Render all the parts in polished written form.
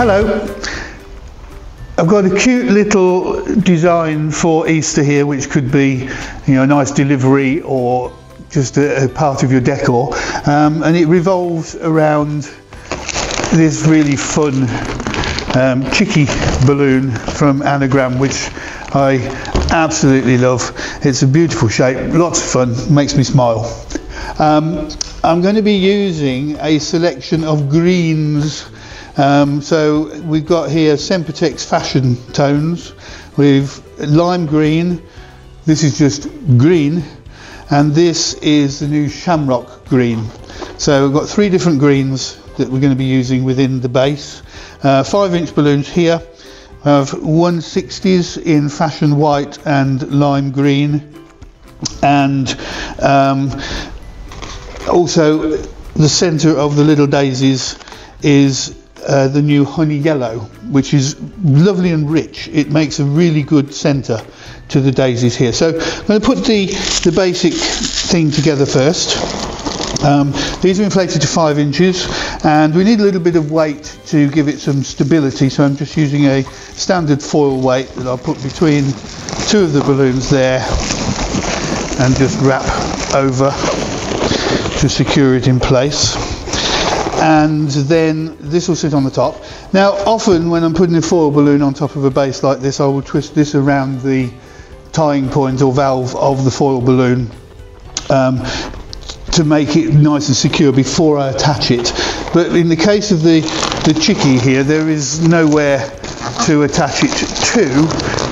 Hello, I've got a cute little design for Easter here, which could be, you know, a nice delivery or just a part of your decor, and it revolves around this really fun chicky balloon from Anagram, which I absolutely love. It's a beautiful shape, lots of fun, makes me smile. I'm going to be using a selection of greens. So we've got here Sempertex fashion tones with lime green, this is just green, and this is the new shamrock green. So we've got three different greens that we're going to be using within the base. 5-inch balloons here. I have 160s in fashion white and lime green, and also the centre of the little daisies is the new honey yellow, which is lovely and rich. It makes a really good centre to the daisies here. So I'm going to put the basic thing together first. These are inflated to 5 inches, and we need a little bit of weight to give it some stability, so I'm just using a standard foil weight that I'll put between two of the balloons there and just wrap over to secure it in place. And then this will sit on the top. Now often when I'm putting a foil balloon on top of a base like this, I will twist this around the tying point or valve of the foil balloon to make it nice and secure before I attach it. But in the case of the chickie here, there is nowhere to attach it to.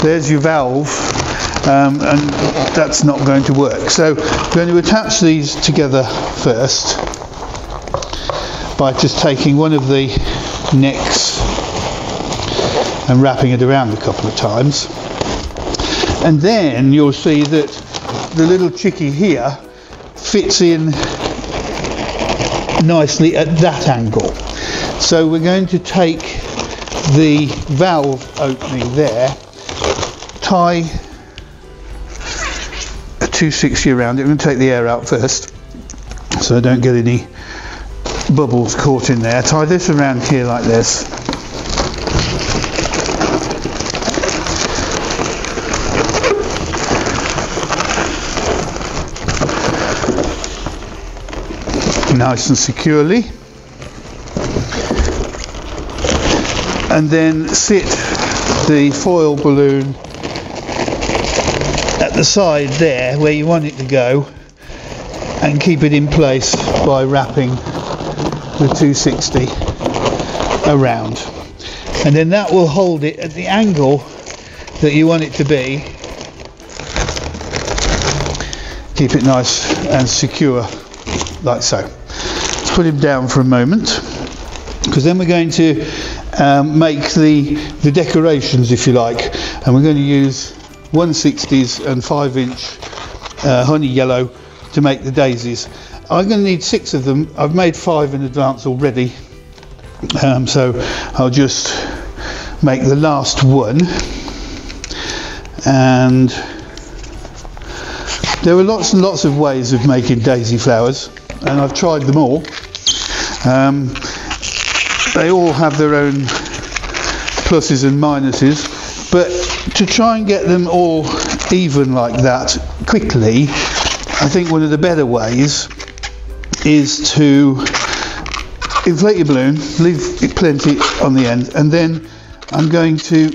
There's your valve, and that's not going to work. So I'm going to attach these together first by just taking one of the necks and wrapping it around a couple of times. And then you'll see that the little chickie here fits in nicely at that angle. So we're going to take the valve opening there, tie a 260 around it. I'm going to take the air out first so I don't get any bubbles caught in there. Tie this around here like this. Nice and securely. And then sit the foil balloon at the side there where you want it to go, and keep it in place by wrapping the 260 around, and then that will hold it at the angle that you want it to be. Keep it nice and secure like so. Let's put him down for a moment, because then we're going to make the decorations, if you like, and we're going to use 160s and 5-inch honey yellow to make the daisies. I'm going to need 6 of them. I've made 5 in advance already, so I'll just make the last one. And there are lots and lots of ways of making daisy flowers, and I've tried them all. They all have their own pluses and minuses, but to try and get them all even like that quickly, I think one of the better ways is to inflate your balloon, leave it plenty on the end, and then I'm going to,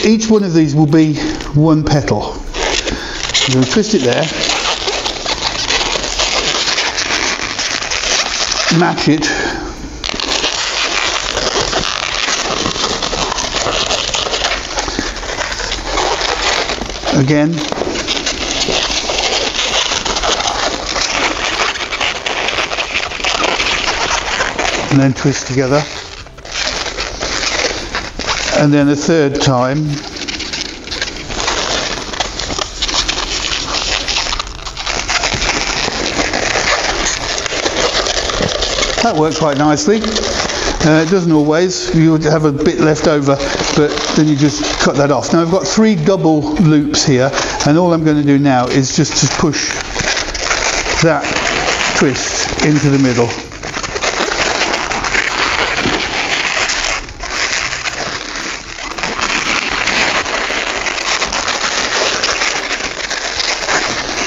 each one of these will be one petal. I'm going to twist it there, match it, again, and then twist together, and then a third time, that works quite nicely. It doesn't always, you would have a bit left over, but then you just cut that off. Now I've got 3 double loops here, and all I'm going to do now is just to push that twist into the middle.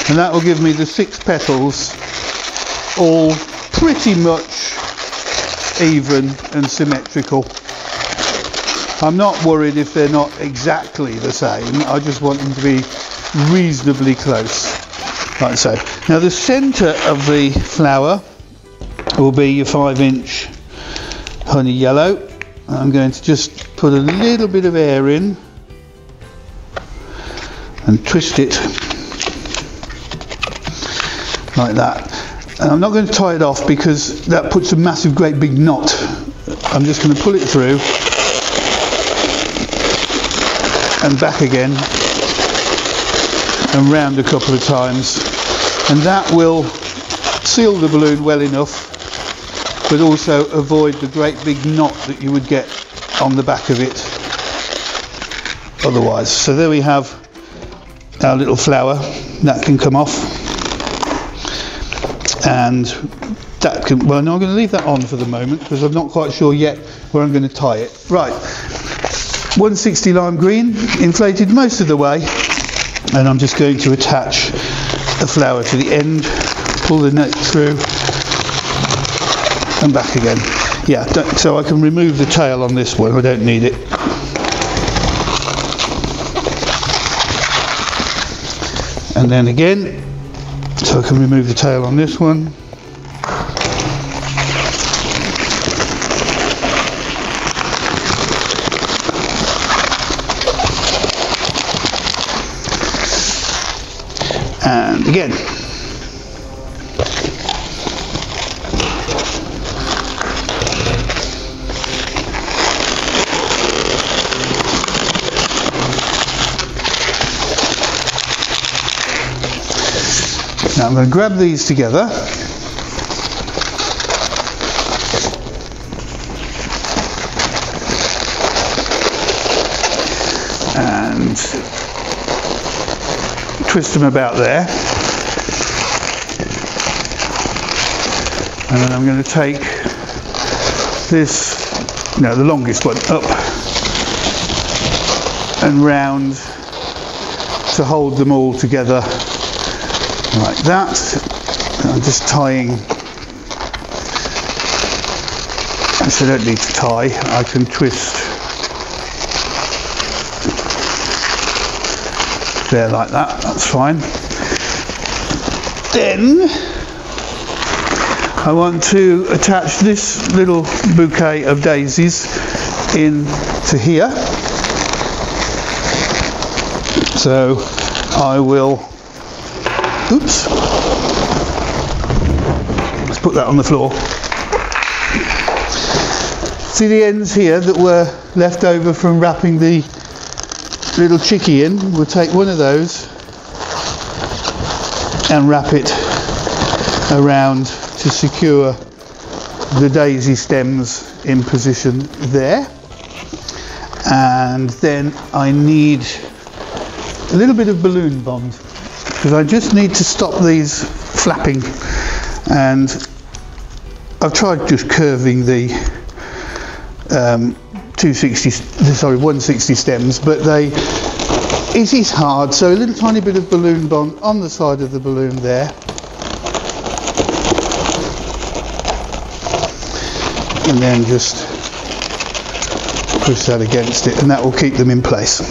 and that will give me the 6 petals all pretty much even and symmetrical. I'm not worried if they're not exactly the same, I just want them to be reasonably close, like so. Now the centre of the flower will be your 5-inch honey yellow. I'm going to just put a little bit of air in and twist it like that. And I'm not going to tie it off because that puts a massive great big knot. I'm just going to pull it through and back again and round a couple of times, and that will seal the balloon well enough but also avoid the great big knot that you would get on the back of it otherwise. So there we have our little flower. That can come off, and that can, well, no, I'm going to leave that on for the moment because I'm not quite sure yet where I'm going to tie it. Right, 160 lime green, inflated most of the way, and I'm just going to attach the flower to the end, pull the net through and back again. Yeah, so I can remove the tail on this one, I don't need it. And then again, so I can remove the tail on this one. And again. Now I'm going to grab these together and twist them about there, and then I'm going to take this, no, the longest one, up and round to hold them all together like that. I'm just tying, so I don't need to tie, I can twist there like that, that's fine. Then I want to attach this little bouquet of daisies into here. So I will, oops, let's put that on the floor. See the ends here that were left over from wrapping the little chickie in? We'll take one of those and wrap it around to secure the daisy stems in position there. And then I need a little bit of balloon bond because I just need to stop these flapping, and I've tried just curving the 160 stems, but it is hard, so a little tiny bit of balloon bond on the side of the balloon there, and then just push that against it, and that will keep them in place.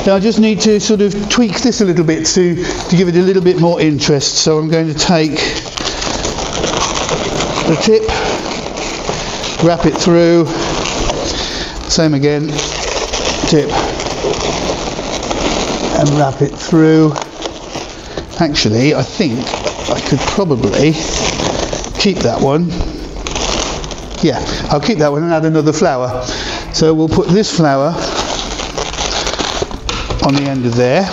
Now I just need to sort of tweak this a little bit to give it a little bit more interest, so I'm going to take the tip, wrap it through, same again, tip and wrap it through. Actually, I think I could probably keep that one. Yeah, I'll keep that one and add another flower. So we'll put this flower on the end of there.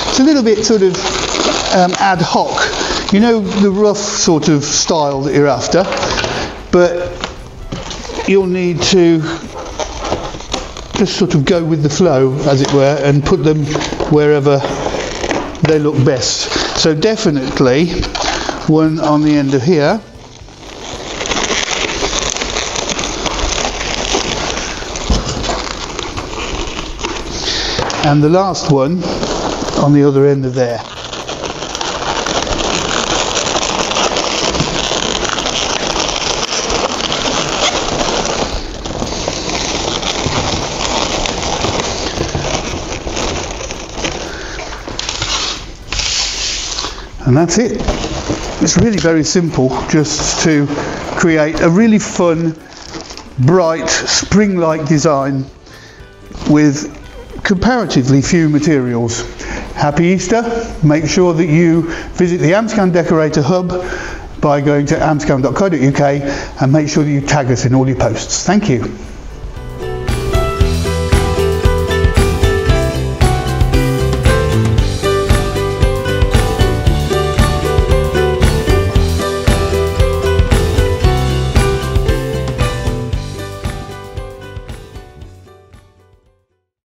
It's a little bit sort of ad hoc, you know, the rough sort of style that you're after, but you'll need to just sort of go with the flow, as it were, and put them wherever they look best. So definitely one on the end of here, and the last one on the other end of there. And that's it. It's really very simple, just to create a really fun, bright, spring-like design with comparatively few materials. Happy Easter. Make sure that you visit the Amscan Decorator Hub by going to amscan.co.uk and make sure that you tag us in all your posts. Thank you.